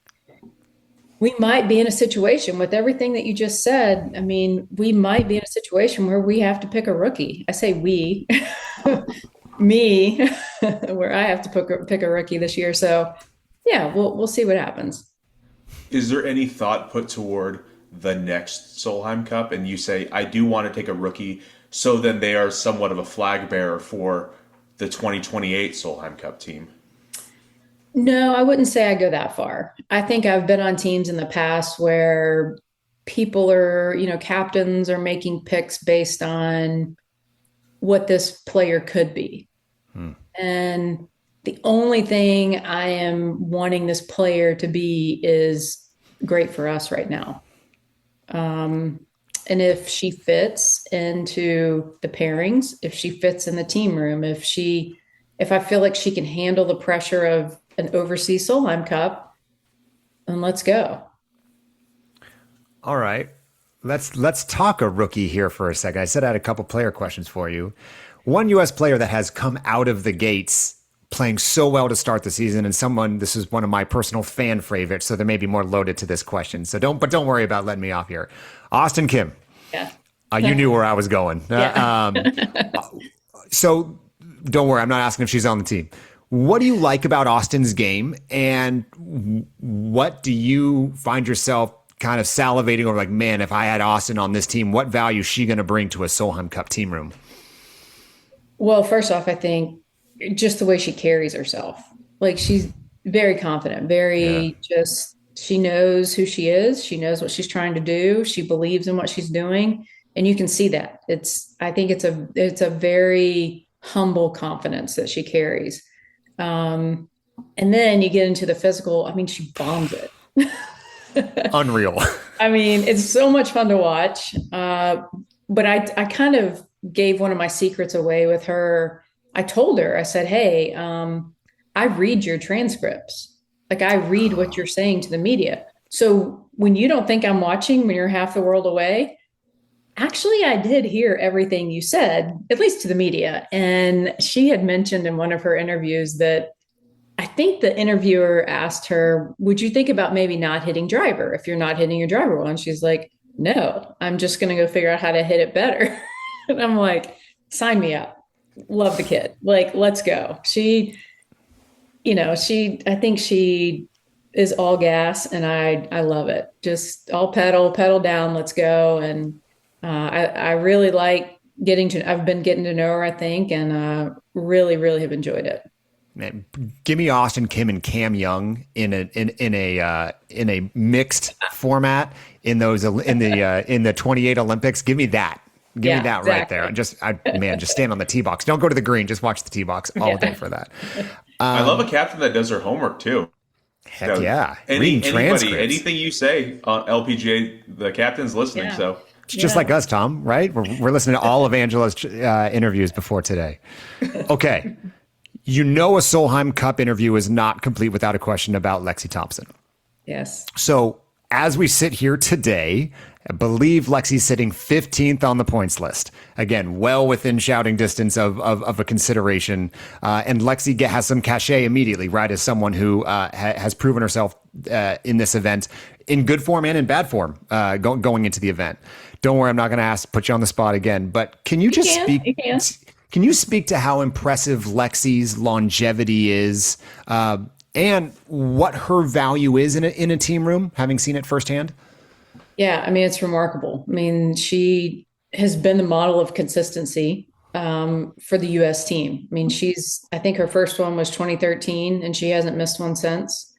[SPEAKER 2] we might be in a situation with everything that you just said. I mean, we might be in a situation where we have to pick a rookie. I say we, me, where I have to pick a rookie this year. So, yeah, we'll see what happens.
[SPEAKER 3] Is there any thought put toward the next Solheim Cup? And you say, I do want to take a rookie, so then they are somewhat of a flag bearer for the 2028 Solheim Cup team.
[SPEAKER 2] No, I wouldn't say I go that far. I think I've been on teams in the past where people are, captains are making picks based on what this player could be. And the only thing I am wanting this player to be is great for us right now. And if she fits into the pairings, if she fits in the team room, if I feel like she can handle the pressure of an overseas Solheim Cup, then let's go.
[SPEAKER 1] All right. Let's talk a rookie here for a second. I said I had a couple player questions for you. One U.S. player that has come out of the gates playing so well to start the season, and this is one of my personal fan favorites, so there may be more loaded to this question. Don't worry about letting me off here. Austin Kim.
[SPEAKER 2] Yeah.
[SPEAKER 1] You knew where I was going.
[SPEAKER 2] Yeah.
[SPEAKER 1] So don't worry, I'm not asking if she's on the team. What do you like about Austin's game, and what do you find yourself kind of salivating over, like, man, if I had Austin on this team, what value is she going to bring to a Solheim Cup team room?
[SPEAKER 2] Well, first off, I think just the way she carries herself. Like, she's very confident, she knows who she is. She knows what she's trying to do. She believes in what she's doing. And you can see that. I think it's a very humble confidence that she carries. And then you get into the physical. I mean, she bombs it.
[SPEAKER 1] Unreal.
[SPEAKER 2] I mean, it's so much fun to watch. But I kind of gave one of my secrets away with her. I told her, I said, hey, I read your transcripts. Like, I read what you're saying to the media. So when you don't think I'm watching, when you're half the world away, actually, I did hear everything you said, at least to the media. And she had mentioned in one of her interviews that I think the interviewer asked her, would you think about maybe not hitting driver if you're not hitting your driver well? And she's like, no, I'm just going to go figure out how to hit it better. And I'm like, sign me up. Love the kid. Like, let's go. I think she is all gas, and I love it. Just all pedal down. Let's go. And I really like I've been getting to know her, I think, and really, really have enjoyed it.
[SPEAKER 1] Man, give me Austin Kim and Cam Young in a mixed format in the 28 Olympics. Give me that. Give me that right there. Just stand on the tee box. Don't go to the green. Just watch the tee box all day for that.
[SPEAKER 3] I love a captain that does her homework too.
[SPEAKER 1] Heck yeah.
[SPEAKER 3] Anything you say on LPGA, the captain's listening. Yeah. So
[SPEAKER 1] it's just like us, Tom, right? We're listening to all of Angela's interviews before today. Okay. A Solheim Cup interview is not complete without a question about Lexi Thompson.
[SPEAKER 2] Yes.
[SPEAKER 1] So as we sit here today, I believe Lexi's sitting 15th on the points list. Again, well within shouting distance of a consideration. And Lexi has some cachet immediately, right, as someone who has proven herself in this event in good form and in bad form going into the event. Don't worry, I'm not going to put you on the spot again, but can you just speak? Can you speak to how impressive Lexi's longevity is and what her value is in a team room, having seen it firsthand?
[SPEAKER 2] Yeah, I mean, it's remarkable. I mean, she has been the model of consistency for the U.S. team. I mean, I think her first one was 2013, and she hasn't missed one since.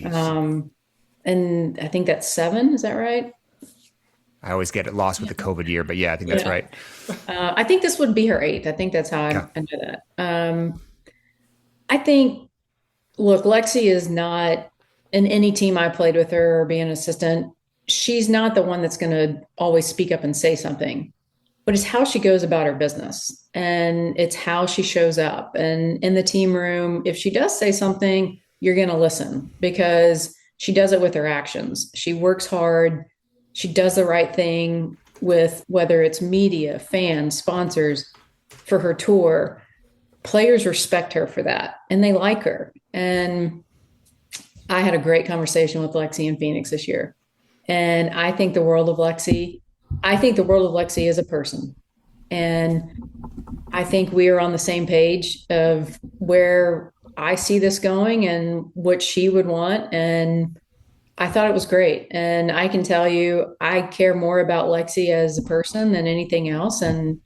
[SPEAKER 2] And I think that's 7. Is that right?
[SPEAKER 1] I always get it lost with the COVID year, but yeah, I think that's right.
[SPEAKER 2] I think this would be her 8th. I think that's how I know that. I think, look, Lexi is not in any team I played with her or being an assistant. She's not the one that's going to always speak up and say something, but it's how she goes about her business, and it's how she shows up. And in the team room, if she does say something, you're going to listen because she does it with her actions. She works hard. She does the right thing with whether it's media, fans, sponsors for her tour. players respect her for that and they like her. And I had a great conversation with Lexi in Phoenix this year. And I think the world of Lexi. I think the world of Lexi as a person. And I think we are on the same page of where I see this going and what she would want. And I thought it was great. And I can tell you, I care more about Lexi as a person than anything else. And,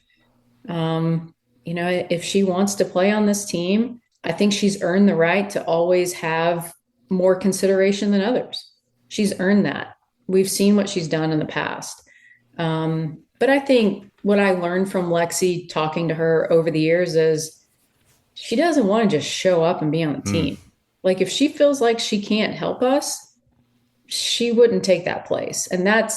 [SPEAKER 2] if she wants to play on this team, I think she's earned the right to always have more consideration than others. She's earned that. We've seen what she's done in the past. But I think what I learned from Lexi talking to her over the years is she doesn't want to just show up and be on the team. Like if she feels like she can't help us, she wouldn't take that place. And I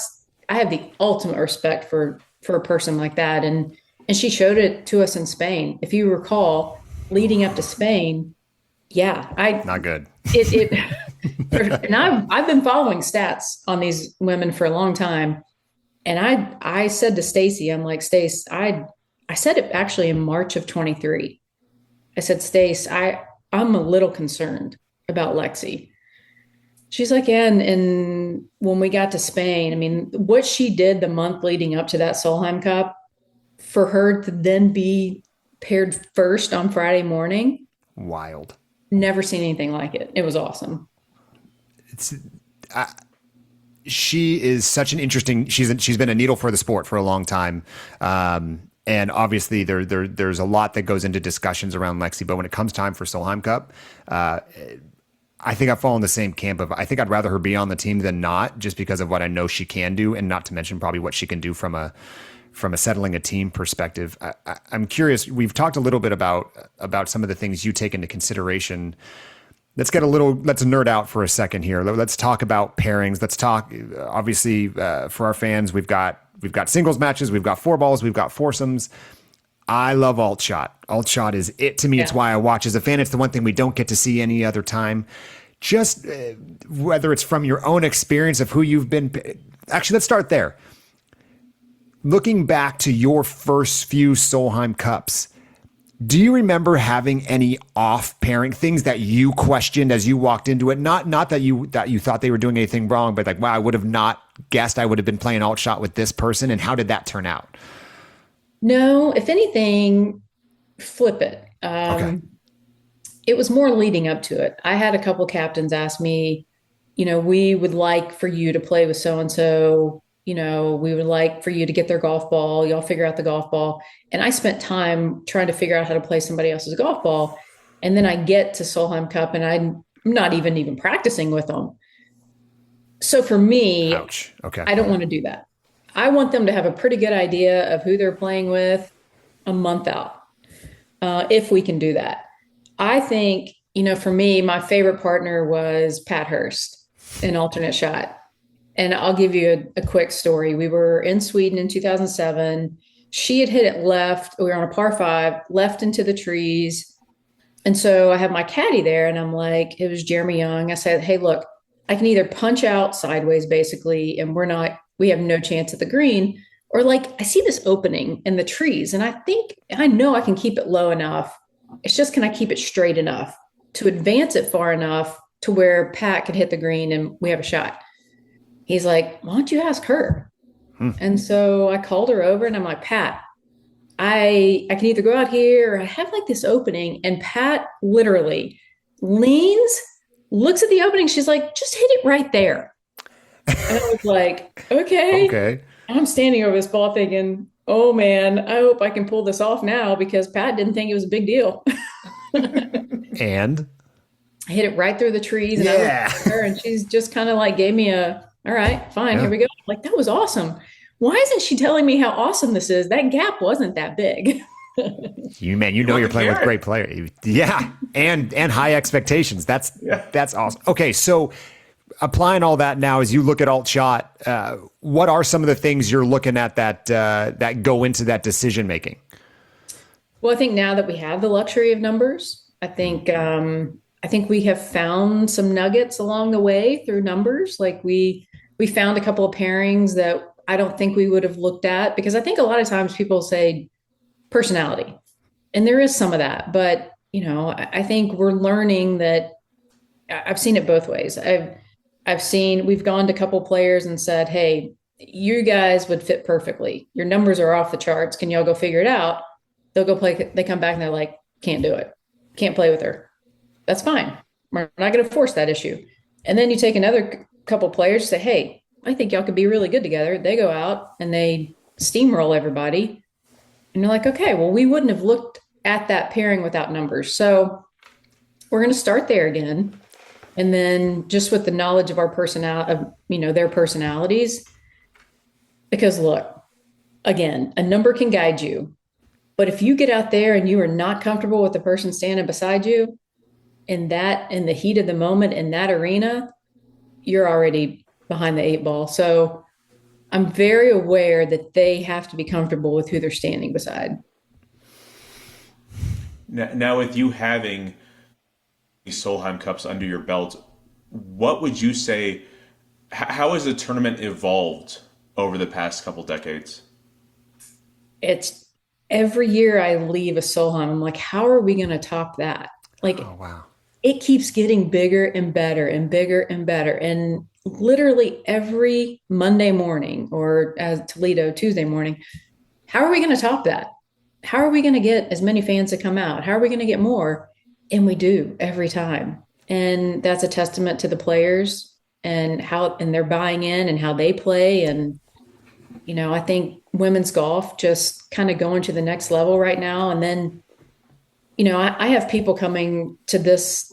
[SPEAKER 2] have the ultimate respect for a person like that. And she showed it to us in Spain. If you recall, leading up to Spain,
[SPEAKER 1] not good.
[SPEAKER 2] And I've been following stats on these women for a long time. And I said to Stacy, I'm like, Stace, I said it actually in March of 23. I said, Stace, I'm a little concerned about Lexi. She's like, yeah. And when we got to Spain, I mean, what she did the month leading up to that Solheim Cup, for her to then be paired first on Friday morning.
[SPEAKER 1] Wild.
[SPEAKER 2] Never seen anything like it. It was awesome.
[SPEAKER 1] She is such an interesting, she's been a needle for the sport for a long time. And obviously there's a lot that goes into discussions around Lexi, but when it comes time for Solheim Cup, I think I fall in the same camp of, I think I'd rather her be on the team than not, just because of what I know she can do, and not to mention probably what she can do from a settling a team perspective. I'm curious, we've talked a little bit about some of the things you take into consideration. Let's nerd out for a second here. Let's talk about pairings. Let's talk, obviously, for our fans, we've got singles matches, we've got four balls, we've got foursomes. I love alt shot. Alt shot is it to me. Yeah. It's why I watch as a fan. It's the one thing we don't get to see any other time. Just whether it's from your own experience of who you've been. Actually, let's start there. Looking back to your first few Solheim Cups, do you remember having any off pairing things that you questioned as you walked into it? Not that you thought they were doing anything wrong, but like, wow, I would have not guessed I would have been playing alt shot with this person. And how did that turn out?
[SPEAKER 2] No, if anything, flip it.
[SPEAKER 1] Okay.
[SPEAKER 2] It was more leading up to it. I had a couple captains ask me, we would like for you to play with so-and-so. We would like for you to get their golf ball. Y'all figure out the golf ball. And I spent time trying to figure out how to play somebody else's golf ball. And then I get to Solheim Cup and I'm not even practicing with them. So for me,
[SPEAKER 1] ouch. Okay.
[SPEAKER 2] I don't want to do that. I want them to have a pretty good idea of who they're playing with a month out, if we can do that. I think, for me, my favorite partner was Pat Hurst in alternate shot. And I'll give you a quick story. We were in Sweden in 2007. She had hit it left. We were on a par 5, left into the trees. And so I have my caddy there and I'm like, it was Jeremy Young. I said, hey, look, I can either punch out sideways basically, and we have no chance at the green, or like I see this opening in the trees and I know I can keep it low enough. It's just, can I keep it straight enough to advance it far enough to where Pat can hit the green and we have a shot? He's like, why don't you ask her? And so I called her over and I'm like, Pat, I can either go out here or I have like this opening. And Pat literally leans, looks at the opening. She's like, just hit it right there. And I was like, okay. And I'm standing over this ball thinking, oh man, I hope I can pull this off now, because Pat didn't think it was a big deal.
[SPEAKER 1] And
[SPEAKER 2] I hit it right through the trees. And I looked at her and she's just kind of like gave me all right, fine, here we go. Like, that was awesome. Why isn't she telling me how awesome this is? That gap wasn't that big.
[SPEAKER 1] You're playing with great players. Yeah. And high expectations. That's awesome. Okay. So applying all that now, as you look at alt shot, what are some of the things you're looking at that go into that decision-making?
[SPEAKER 2] Well, I think now that we have the luxury of numbers, I think we have found some nuggets along the way through numbers. Like we found a couple of pairings that I don't think we would have looked at, because I think a lot of times people say personality. And there is some of that, but I think we're learning that I've seen it both ways. I've seen we've gone to a couple players and said, "Hey, you guys would fit perfectly. Your numbers are off the charts. Can y'all go figure it out?" They'll go play. They come back and they're like, "Can't do it. Can't play with her." That's fine. We're not going to force that issue. And then you take another couple players, say, "Hey, I think y'all could be really good together." They go out and they steamroll everybody, and you're like, "Okay, well, we wouldn't have looked at that pairing without numbers." So we're going to start there again. And then just with the knowledge of our their personalities, because look, again, a number can guide you. But if you get out there and you are not comfortable with the person standing beside you in the heat of the moment in that arena, you're already behind the eight ball. So I'm very aware that they have to be comfortable with who they're standing beside.
[SPEAKER 3] Now with you having these Solheim Cups under your belt, what would you say, how has the tournament evolved over the past couple decades?
[SPEAKER 2] It's every year I leave a Solheim, I'm like, how are we going to top that? Like,
[SPEAKER 1] Oh, wow.
[SPEAKER 2] It keeps getting bigger and better and bigger and better. And literally every Monday morning, or as Toledo Tuesday morning, how are we going to top that? How are we going to get as many fans to come out? How are we going to get more? And we do every time. And that's a testament to the players and they're buying in and how they play. And, I think women's golf just kind of going to the next level right now. And then, I have people coming to this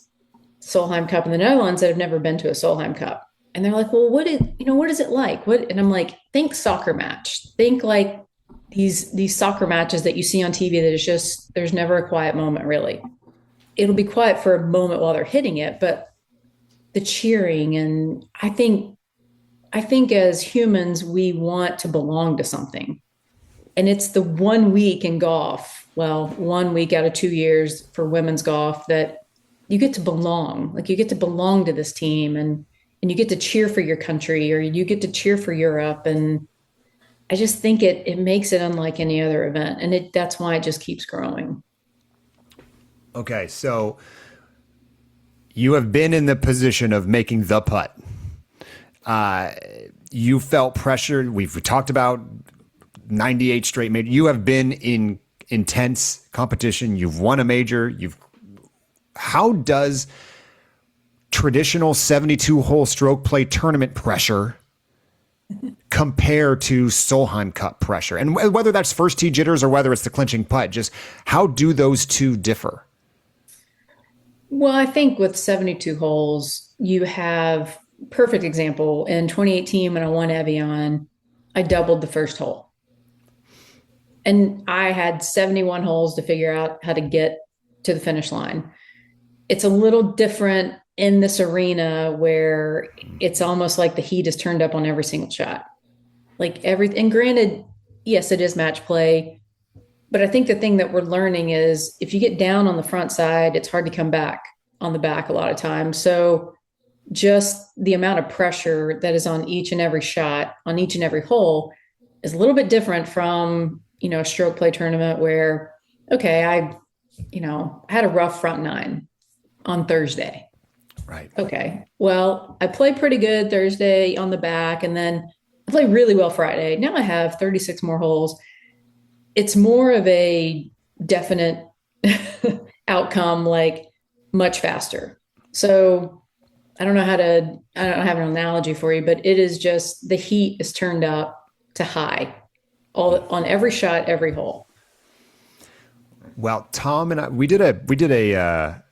[SPEAKER 2] Solheim Cup in the Netherlands that have never been to a Solheim Cup. And they're like, well, what is it like? And I'm like, think soccer match. Think like these soccer matches that you see on TV that is just, there's never a quiet moment really. It'll be quiet for a moment while they're hitting it, but the cheering, and I think as humans, we want to belong to something. And it's the 1 week in golf, 1 week out of 2 years for women's golf, that you get to belong. Like, you get to belong to this team, and you get to cheer for your country, or you get to cheer for Europe. And I just think it makes it unlike any other event. And that's why it just keeps growing.
[SPEAKER 1] Okay, so you have been in the position of making the putt. You felt pressured. We've talked about 98 straight major. You have been in intense competition. You've won a major. How does traditional 72-hole stroke play tournament pressure compare to Solheim Cup pressure? And whether that's first tee jitters or whether it's the clinching putt, just how do those two differ?
[SPEAKER 2] Well, I think with 72 holes, you have perfect example. In 2018, when I won Evian, I doubled the first hole. And I had 71 holes to figure out how to get to the finish line. It's a little different in this arena where it's almost like the heat is turned up on every single shot. And granted, yes, it is match play. But I think the thing that we're learning is if you get down on the front side, it's hard to come back on the back a lot of times. So just the amount of pressure that is on each and every shot, on each and every hole, is a little bit different from, a stroke play tournament where, okay, I had a rough front nine on Thursday.
[SPEAKER 1] Right.
[SPEAKER 2] Okay. Well, I played pretty good Thursday on the back, and then I played really well Friday. Now I have 36 more holes. It's more of a definite outcome, like much faster. So I don't have an analogy for you, but it is just the heat is turned up to high on every shot, every hole.
[SPEAKER 1] Well, Tom and I, we did a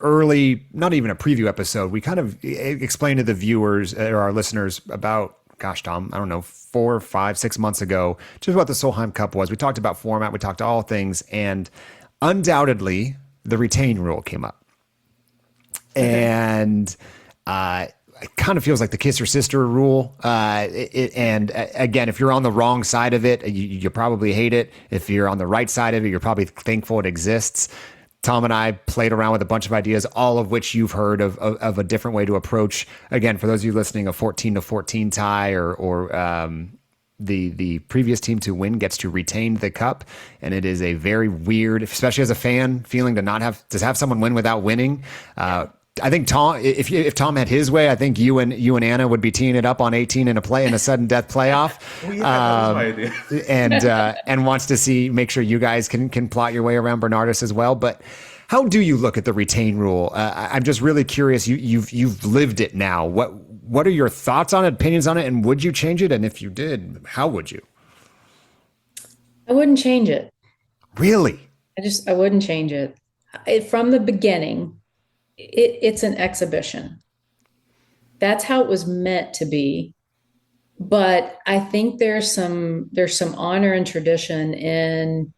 [SPEAKER 1] early, not even a preview episode. We kind of explained to the viewers or our listeners about, gosh, Tom, I don't know, 4, 5, 6 months ago, just what the Solheim Cup was. We talked about format, we talked all things, and undoubtedly the retain rule came up. Okay. And it kind of feels like the kiss your sister rule. And again, if you're on the wrong side of it, you probably hate it. If you're on the right side of it, you're probably thankful it exists. Tom and I played around with a bunch of ideas, all of which you've heard of a different way to approach. Again, for those of you listening, a 14-14 tie or the previous team to win gets to retain the cup, and it is a very weird, especially as a fan, feeling to have someone win without winning. I think Tom, if Tom had his way, I think you and Anna would be teeing it up on 18 in a sudden death playoff.
[SPEAKER 3] That was my idea.
[SPEAKER 1] and wants to make sure you guys can plot your way around Bernardus as well. But how do you look at the retain rule? I'm just really curious. You've lived it now. What are your thoughts on it, opinions on it, and would you change it? And if you did, how would you?
[SPEAKER 2] I wouldn't change it.
[SPEAKER 1] Really?
[SPEAKER 2] I wouldn't change it. From the beginning, it's an exhibition. That's how it was meant to be. But I think there's some honor and tradition in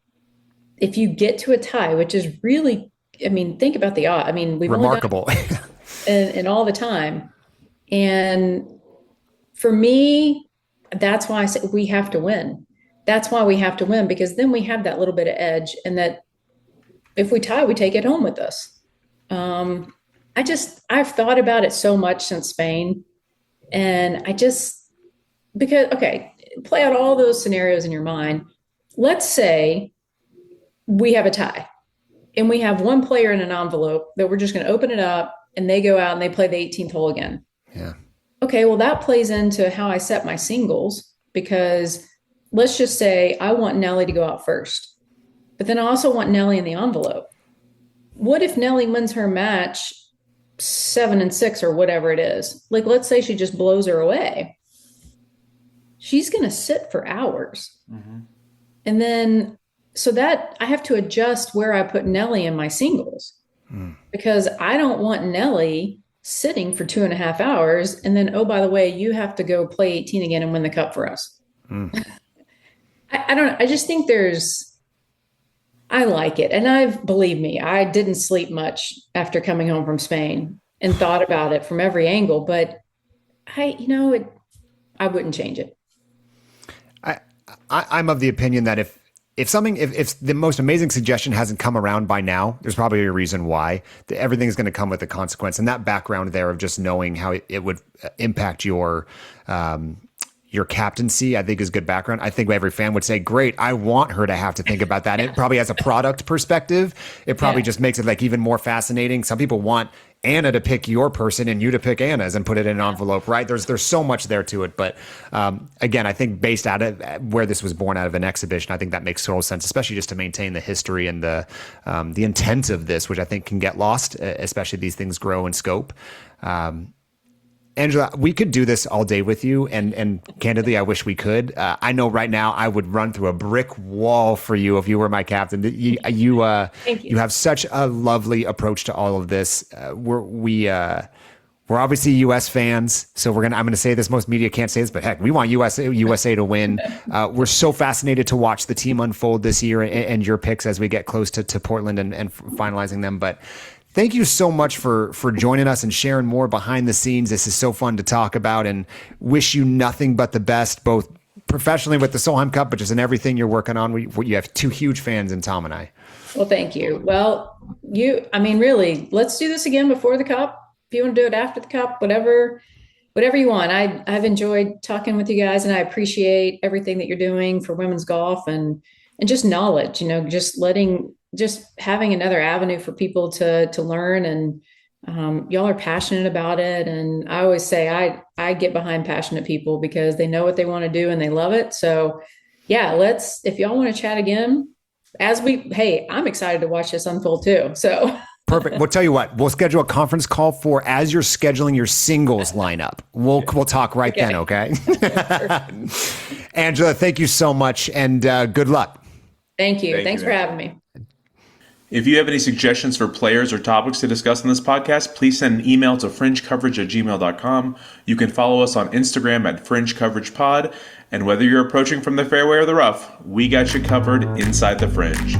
[SPEAKER 2] if you get to a tie, which is really, I mean, think about the odd. I mean, we've
[SPEAKER 1] remarkable
[SPEAKER 2] only done in all the time. And for me, that's why I say we have to win. That's why we have to win, because then we have that little bit of edge, and that if we tie, we take it home with us. I've thought about it so much since Spain, and play out all those scenarios in your mind. Let's say we have a tie and we have one player in an envelope that we're just going to open it up and they go out and they play the 18th hole again.
[SPEAKER 1] Yeah.
[SPEAKER 2] Okay. Well, that plays into how I set my singles, because let's just say I want Nelly to go out first, but then I also want Nelly in the envelope. What if Nelly wins her match 7-6 or whatever it is? Like, let's say she just blows her away. She's going to sit for hours. Mm-hmm. And then, so that I have to adjust where I put Nelly in my singles, because I don't want Nelly sitting for 2.5 hours. And then, oh, by the way, you have to go play 18 again and win the cup for us. I don't know. I just think I like it. And believe me, I didn't sleep much after coming home from Spain and thought about it from every angle, but I wouldn't change it.
[SPEAKER 1] I'm of the opinion that if the most amazing suggestion hasn't come around by now, there's probably a reason why. Everything's going to come with a consequence, and that background there of just knowing how it would impact your captaincy, I think is good background. I think every fan would say, great, I want her to have to think about that. It probably has a product perspective. It probably just makes it like even more fascinating. Some people want Anna to pick your person and you to pick Anna's and put it in an envelope, right? There's so much there to it. But again, I think based out of where this was born out of an exhibition, I think that makes total sense, especially just to maintain the history and the intent of this, which I think can get lost, especially these things grow in scope. Angela, we could do this all day with you, and candidly, I wish we could. I know right now I would run through a brick wall for you if you were my captain. You have such a lovely approach to all of this. We're obviously U.S. fans, so I'm gonna say this. Most media can't say this, but heck, we want USA to win. We're so fascinated to watch the team unfold this year and your picks as we get close to Portland and finalizing them. But thank you so much for joining us and sharing more behind the scenes. This is so fun to talk about, and wish you nothing but the best, both professionally with the Solheim Cup, but just in everything you're working on. You have two huge fans in Tom and I.
[SPEAKER 2] Well, thank you. Well, really, let's do this again before the Cup. If you want to do it after the Cup, whatever you want. I've enjoyed talking with you guys, and I appreciate everything that you're doing for women's golf and just knowledge, just having another avenue for people to learn, and y'all are passionate about it. And I always say I get behind passionate people because they know what they want to do and they love it. So yeah, if y'all want to chat again, I'm excited to watch this unfold too. So
[SPEAKER 1] perfect. We'll tell you what, we'll schedule a conference call as you're scheduling your singles lineup. We'll talk right then. Okay. Angela, thank you so much, and good luck.
[SPEAKER 2] Thank you. Thanks for having me.
[SPEAKER 3] If you have any suggestions for players or topics to discuss in this podcast, please send an email to fringecoverage@gmail.com. You can follow us on Instagram at FringeCoveragePod. And whether you're approaching from the fairway or the rough, we got you covered inside the fringe.